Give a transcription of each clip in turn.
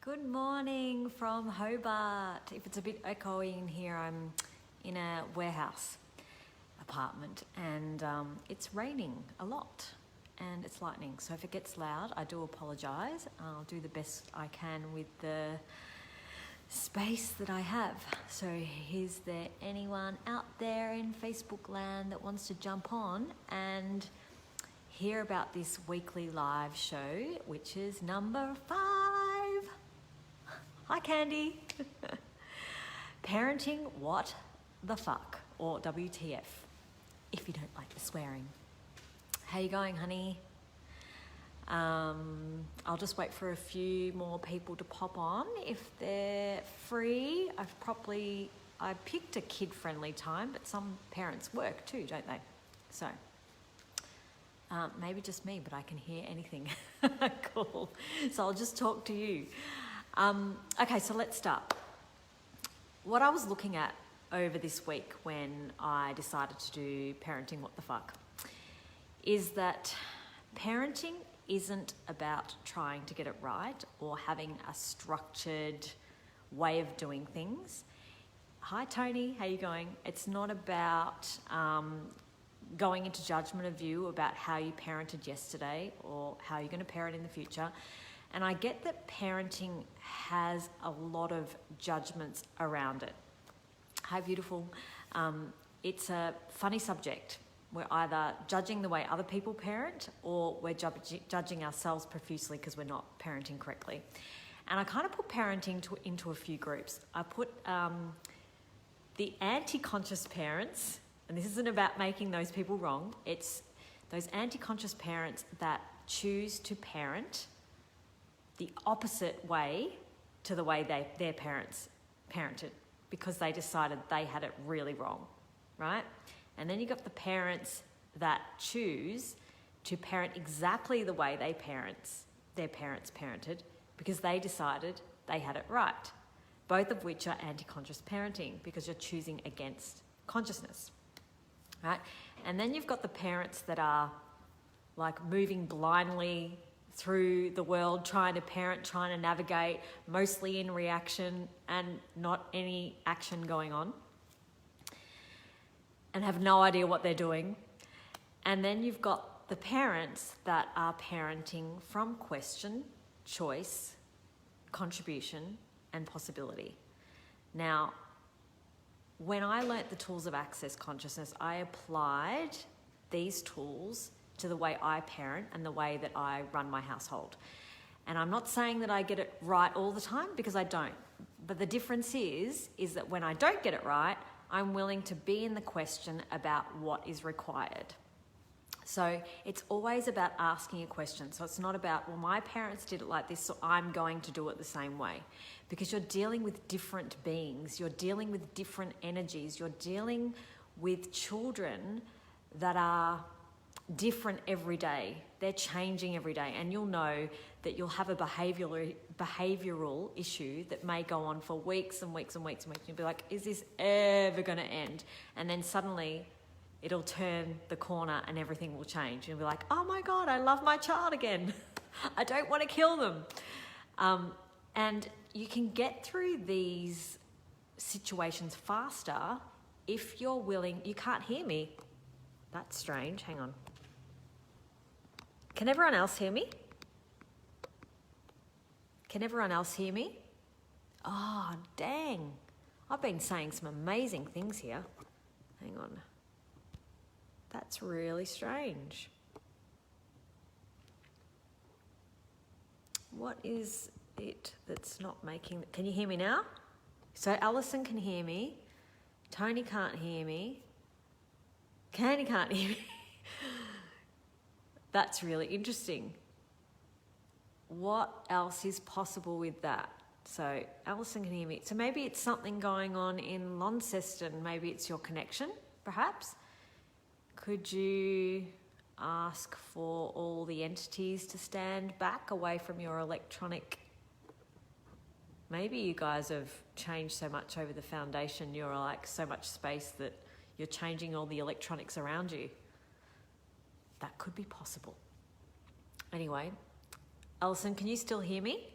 Good morning from Hobart. If it's a bit echoey in here, I'm in a warehouse apartment and it's raining a lot and it's lightning. So if it gets loud, I do apologise. I'll do the best I can with the space that I have. So is there anyone out there in Facebook land that wants to jump on and hear about this weekly live show, which is number 5? Hi, Candy. Parenting what the fuck, or WTF, if you don't like the swearing. How you going, honey? I'll just wait for a few more people to pop on. If they're free, I picked a kid-friendly time, but some parents work too, don't they? So maybe just me, but I can hear anything. Cool. So I'll just talk to you. Okay, so let's start. What I was looking at over this week when I decided to do Parenting What the Fuck is that parenting isn't about trying to get it right or having a structured way of doing things. Hi, Tony, how you going? It's not about going into judgment of you about how you parented yesterday or how you're going to parent in the future. And I get that parenting has a lot of judgments around it. Hi, beautiful. It's a funny subject. We're either judging the way other people parent or we're judging ourselves profusely because we're not parenting correctly. And I kind of put parenting into a few groups. I put the anti-conscious parents, and this isn't about making those people wrong, it's those anti-conscious parents that choose to parent the opposite way to the way their parents parented because they decided they had it really wrong, right? And then you got the parents that choose to parent exactly the way their parents parented because they decided they had it right. Both of which are anti-conscious parenting because you're choosing against consciousness, right? And then you've got the parents that are like moving blindly through the world, trying to parent, trying to navigate, mostly in reaction and not any action going on, and have no idea what they're doing. And then you've got the parents that are parenting from question, choice, contribution, and possibility. Now, when I learnt the tools of access consciousness, I applied these tools to the way I parent and the way that I run my household. And I'm not saying that I get it right all the time because I don't. But the difference is that when I don't get it right, I'm willing to be in the question about what is required. So it's always about asking a question. So it's not about, well, my parents did it like this, so I'm going to do it the same way. Because you're dealing with different beings. You're dealing with different energies. You're dealing with children that are different every day. They're changing every day, and you'll know that you'll have a behavioural issue that may go on for weeks and weeks and weeks and weeks. You'll be like, is this ever going to end? And then suddenly it'll turn the corner and everything will change. You'll be like, oh my God, I love my child again. I don't want to kill them. And you can get through these situations faster if you're willing. You can't hear me. That's strange. Hang on. Can everyone else hear me? Can everyone else hear me? Oh, dang. I've been saying some amazing things here. Hang on. That's really strange. What is it that's not making... Can you hear me now? So Alison can hear me. Tony can't hear me. Candy can't hear me. That's really interesting. What else is possible with that? So Alison can hear me. So maybe it's something going on in Launceston. Maybe it's your connection, perhaps. Could you ask for all the entities to stand back away from your electronic? Maybe you guys have changed so much over the foundation. You're like so much space that you're changing all the electronics around you. That could be possible. Anyway, Alison, can you still hear me?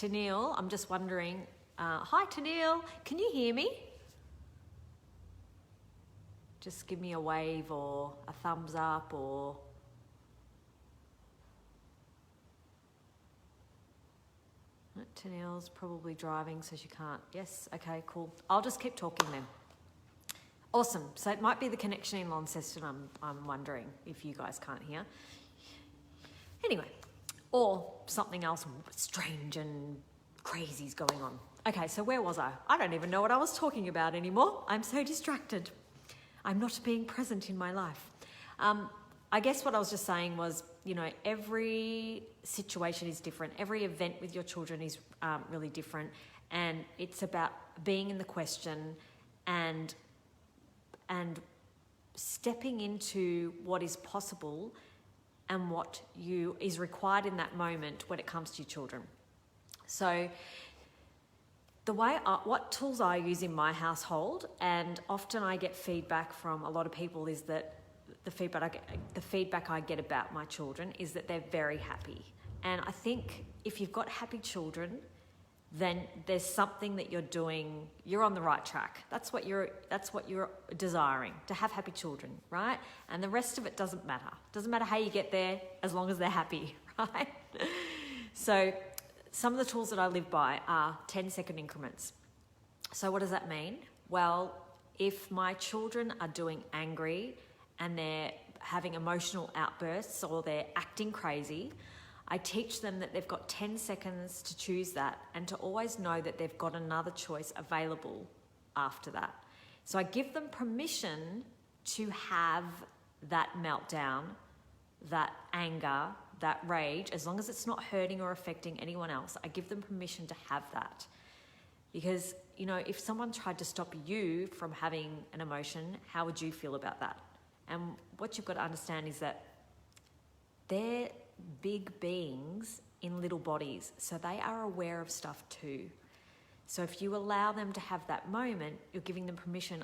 Tennille, I'm just wondering, hi Tennille, can you hear me? Just give me a wave or a thumbs up or... Tennille's probably driving, so she can't. Yes, okay, cool. I'll just keep talking then. Awesome. So it might be the connection in Launceston, I'm wondering if you guys can't hear. Anyway, or something else strange and crazy is going on. Okay, so where was I? I don't even know what I was talking about anymore. I'm so distracted. I'm not being present in my life. I guess what I was just saying was, you know, every situation is different. Every event with your children is really different. And it's about being in the question and stepping into what is possible and what is required in that moment when it comes to your children. So what tools I use in my household, and often I get feedback from a lot of people, is that the feedback I get about my children is that they're very happy. And I think if you've got happy children, then there's something that you're doing, you're on the right track. That's what you're desiring, to have happy children, right? And the rest of it doesn't matter. Doesn't matter how you get there, as long as they're happy, right? So some of the tools that I live by are 10-second increments. So what does that mean? Well, if my children are doing angry and they're having emotional outbursts or they're acting crazy, I teach them that they've got 10 seconds to choose that and to always know that they've got another choice available after that. So I give them permission to have that meltdown, that anger, that rage, as long as it's not hurting or affecting anyone else. I give them permission to have that. Because, you know, if someone tried to stop you from having an emotion, how would you feel about that? And what you've got to understand is that they're big beings in little bodies, so they are aware of stuff too. So if you allow them to have that moment, you're giving them permission.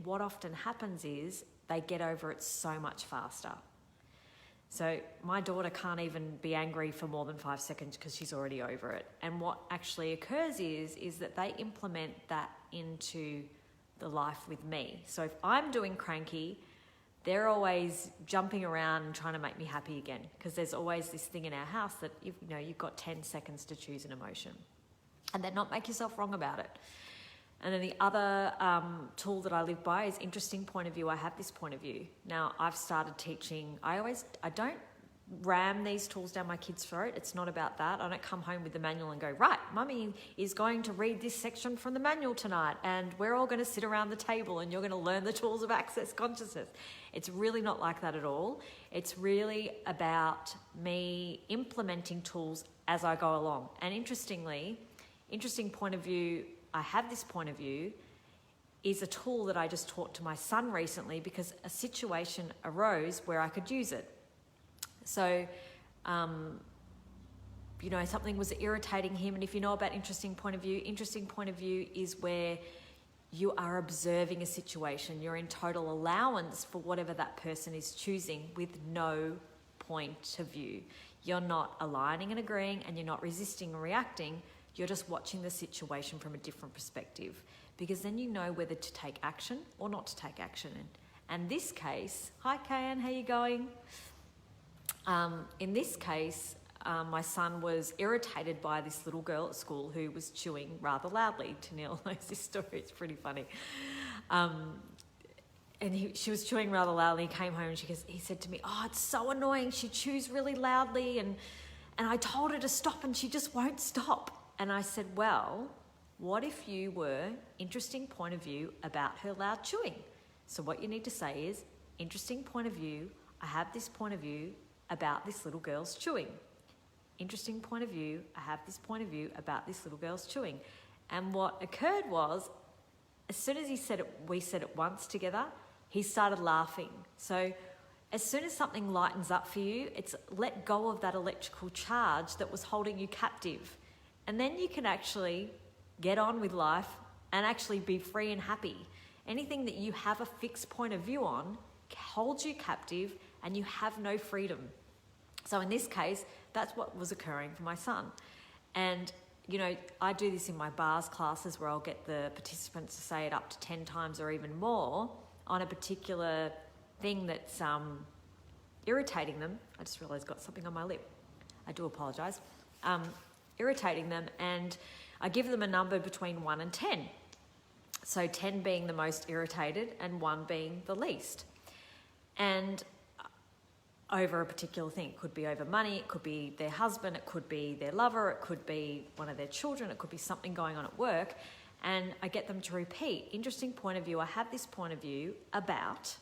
What often happens is they get over it so much faster. So my daughter can't even be angry for more than 5 seconds because she's already over it. And what actually occurs is that they implement that into the life with me. So if I'm doing cranky, they're always jumping around and trying to make me happy again, because there's always this thing in our house that you've got 10 seconds to choose an emotion, and then not make yourself wrong about it. And then the other tool that I live by is interesting point of view. I have this point of view. Now I've started teaching. I don't ram these tools down my kids' throat. It's not about that. I don't come home with the manual and go, right, mummy is going to read this section from the manual tonight and we're all going to sit around the table and you're going to learn the tools of access consciousness. It's really not like that at all. It's really about me implementing tools as I go along. And interestingly, interesting point of view, I have this point of view, is a tool that I just taught to my son recently because a situation arose where I could use it. So, something was irritating him. And if you know about interesting point of view is where you are observing a situation. You're in total allowance for whatever that person is choosing with no point of view. You're not aligning and agreeing, and you're not resisting and reacting. You're just watching the situation from a different perspective, because then you know whether to take action or not to take action. And this case, hi Kayan, how you going? In this case, my son was irritated by this little girl at school who was chewing rather loudly. Tennille knows this story, it's pretty funny. She was chewing rather loudly. He came home and he said to me, oh, it's so annoying. She chews really loudly and I told her to stop and she just won't stop. And I said, well, what if you were interesting point of view about her loud chewing? So what you need to say is, interesting point of view, I have this point of view about this little girl's chewing. Interesting point of view, I have this point of view about this little girl's chewing. And what occurred was, as soon as we said it once together, he started laughing. So as soon as something lightens up for you, it's let go of that electrical charge that was holding you captive. And then you can actually get on with life and actually be free and happy. Anything that you have a fixed point of view on holds you captive and you have no freedom. So in this case, that's what was occurring for my son. And, I do this in my bars classes where I'll get the participants to say it up to 10 times or even more on a particular thing that's irritating them. I just realised I've got something on my lip. I do apologise. Irritating them, and I give them a number between 1 and 10. So 10 being the most irritated and 1 being the least. And over a particular thing. It could be over money, it could be their husband, it could be their lover, it could be one of their children, it could be something going on at work. And I get them to repeat, interesting point of view, I have this point of view about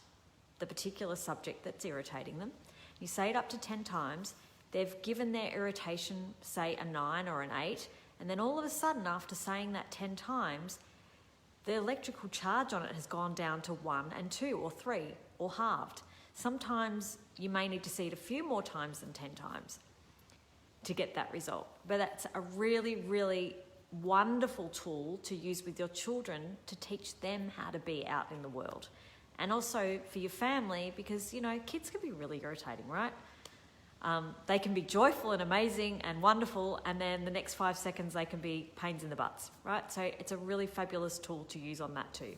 the particular subject that's irritating them. You say it up to 10 times, they've given their irritation, say, a 9 or an 8, and then all of a sudden, after saying that 10 times, the electrical charge on it has gone down to 1 and 2 or 3 or halved. Sometimes you may need to see it a few more times than 10 times to get that result. But that's a really, really wonderful tool to use with your children to teach them how to be out in the world. And also for your family, because, kids can be really irritating, right? They can be joyful and amazing and wonderful, and then the next 5 seconds they can be pains in the butts, right? So it's a really fabulous tool to use on that too.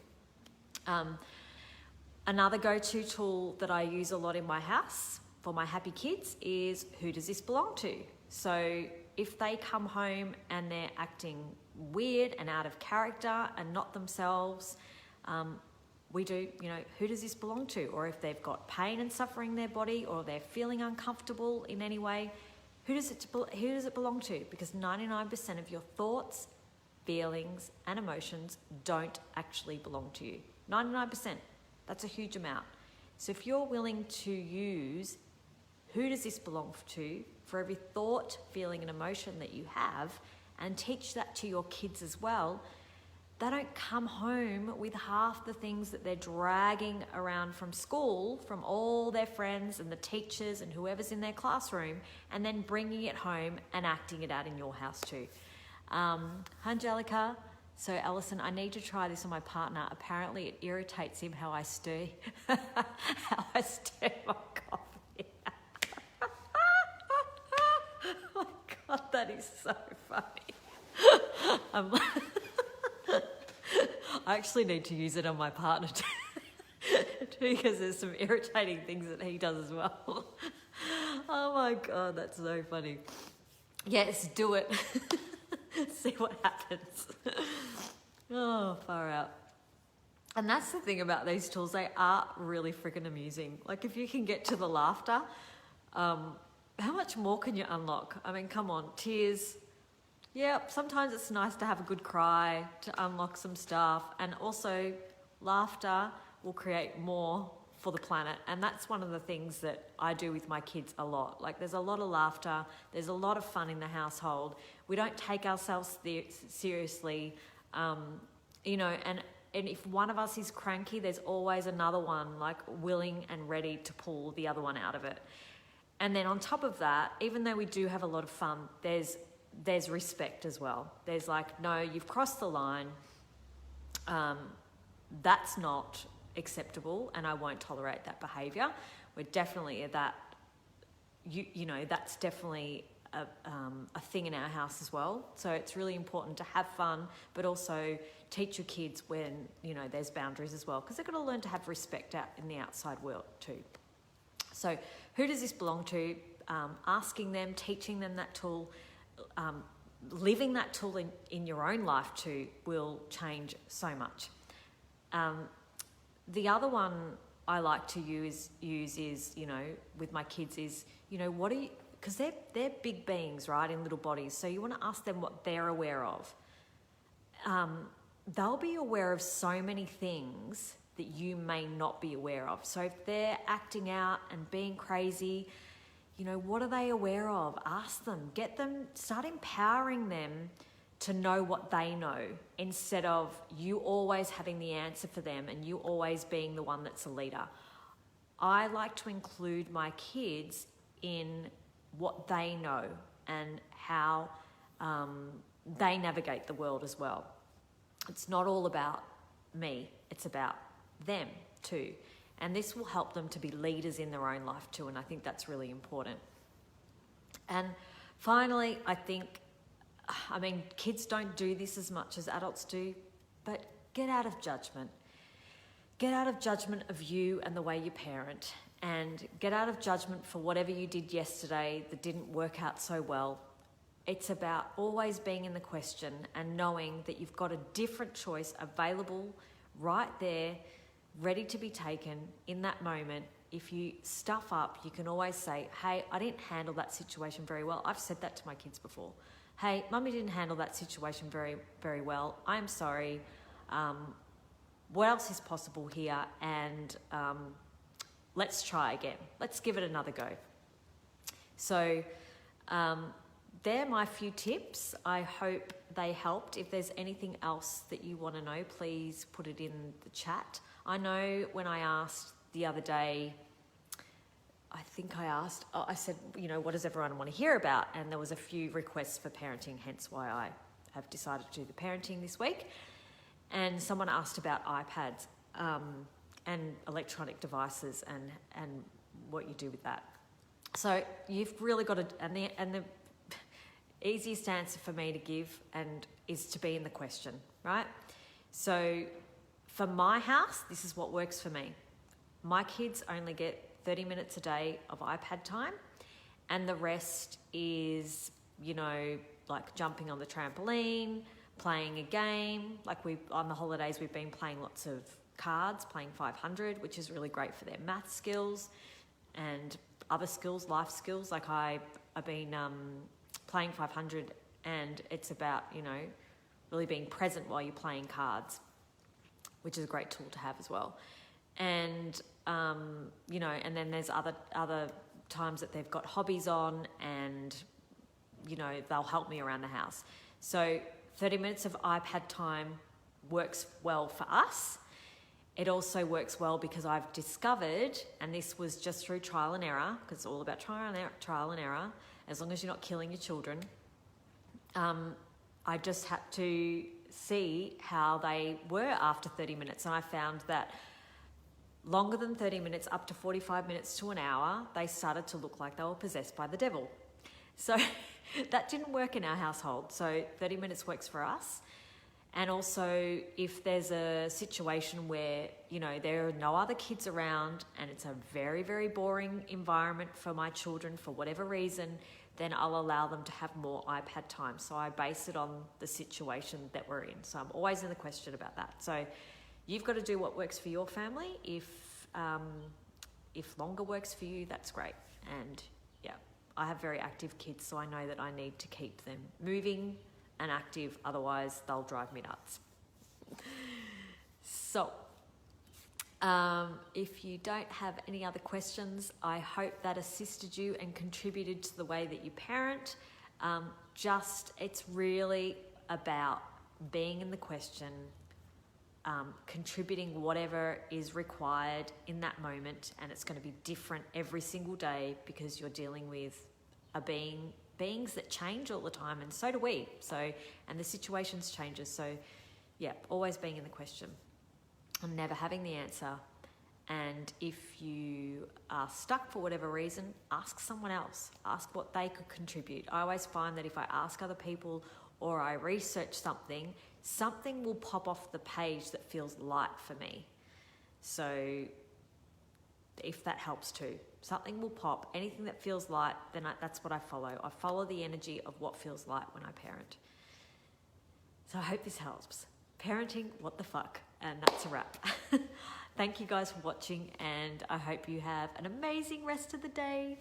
Another go-to tool that I use a lot in my house for my happy kids is, who does this belong to? So if they come home and they're acting weird and out of character and not themselves, we do, who does this belong to? Or if they've got pain and suffering in their body, or they're feeling uncomfortable in any way, who does it belong to? Because 99% of your thoughts, feelings and emotions don't actually belong to you. 99%. That's a huge amount. So if you're willing to use who does this belong to for every thought, feeling and emotion that you have, and teach that to your kids as well, they don't come home with half the things that they're dragging around from school, from all their friends and the teachers and whoever's in their classroom, and then bringing it home and acting it out in your house too. Hi, Angelica. So, Alison, I need to try this on my partner. Apparently, it irritates him how I stir my coffee. Oh my God, that is so funny. I actually need to use it on my partner too, because there's some irritating things that he does as well. Oh my God, that's so funny. Yes, do it. See what happens. Oh, far out. And that's the thing about these tools, they are really freaking amusing. Like, if you can get to the laughter, how much more can you unlock? I mean, come on, tears. Yeah, sometimes it's nice to have a good cry to unlock some stuff. And also, laughter will create more for the planet. And that's one of the things that I do with my kids a lot. Like, there's a lot of laughter, there's a lot of fun in the household. We don't take ourselves seriously, and if one of us is cranky, there's always another one like willing and ready to pull the other one out of it. And then on top of that, even though we do have a lot of fun, there's respect as well. There's like, no, you've crossed the line. That's not acceptable, and I won't tolerate that behaviour. We're definitely at that. That's definitely a thing in our house as well. So it's really important to have fun, but also teach your kids when there's boundaries as well, because they're going to learn to have respect out in the outside world too. So who does this belong to? Asking them, teaching them that tool, living that tool in your own life too will change so much. The other one I like to use is, with my kids is, what are you, because they're big beings, right, in little bodies. So you want to ask them what they're aware of. They'll be aware of so many things that you may not be aware of. So if they're acting out and being crazy, what are they aware of? Ask them, start empowering them to know what they know, instead of you always having the answer for them and you always being the one that's a leader. I like to include my kids in what they know and how they navigate the world as well. It's not all about me, it's about them too. And this will help them to be leaders in their own life too, and I think that's really important. And finally, I think I mean, kids don't do this as much as adults do, but get out of judgment. Get out of judgment of you and the way you parent, and get out of judgment for whatever you did yesterday that didn't work out so well. It's about always being in the question and knowing that you've got a different choice available right there, ready to be taken in that moment. If you stuff up, you can always say, hey, I didn't handle that situation very well. I've said that to my kids before. Hey, mummy didn't handle that situation very, very well. I'm sorry. What else is possible here? And let's try again. Let's give it another go. So they're my few tips. I hope they helped. If there's anything else that you want to know, please put it in the chat. I know when I asked the other day, I said, what does everyone want to hear about? And there was a few requests for parenting, hence why I have decided to do the parenting this week. And someone asked about iPads and electronic devices and what you do with that. So you've really got to, and the easiest answer for me to give is to be in the question, right? So for my house, this is what works for me. My kids only get 30 minutes a day of iPad time, and the rest is, like jumping on the trampoline, playing a game. Like on the holidays, we've been playing lots of cards, playing 500, which is really great for their math skills and other skills, life skills. Like I've been playing 500, and it's about, really being present while you're playing cards, which is a great tool to have as well. And, and then there's other times that they've got hobbies on, and, they'll help me around the house. So 30 minutes of iPad time works well for us. It also works well because I've discovered, and this was just through trial and error, because it's all about trial and error, as long as you're not killing your children. I just had to see how they were after 30 minutes, and I found that longer than 30 minutes, up to 45 minutes to an hour, they started to look like they were possessed by the devil. So that didn't work in our household. So 30 minutes works for us. And also, if there's a situation where, there are no other kids around and it's a very, very boring environment for my children for whatever reason, then I'll allow them to have more iPad time. So I base it on the situation that we're in. So I'm always in the question about that. So you've got to do what works for your family. If longer works for you, that's great. And yeah, I have very active kids, so I know that I need to keep them moving and active, otherwise they'll drive me nuts. So, if you don't have any other questions, I hope that assisted you and contributed to the way that you parent. It's really about being in the question, contributing whatever is required in that moment, and it's going to be different every single day because you're dealing with beings that change all the time, and so do we. So, and the situations changes. So, yeah, always being in the question and never having the answer. And if you are stuck for whatever reason, ask someone else. Ask what they could contribute. I always find that if I ask other people or I research something will pop off the page that feels light for me. So if that helps too, something will pop. Anything that feels light, then that's what I follow. I follow the energy of what feels light when I parent. So I hope this helps. Parenting, what the fuck? And that's a wrap. Thank you guys for watching, and I hope you have an amazing rest of the day.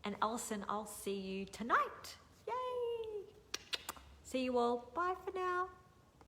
And Alison, I'll see you tonight. Yay! See you all. Bye for now.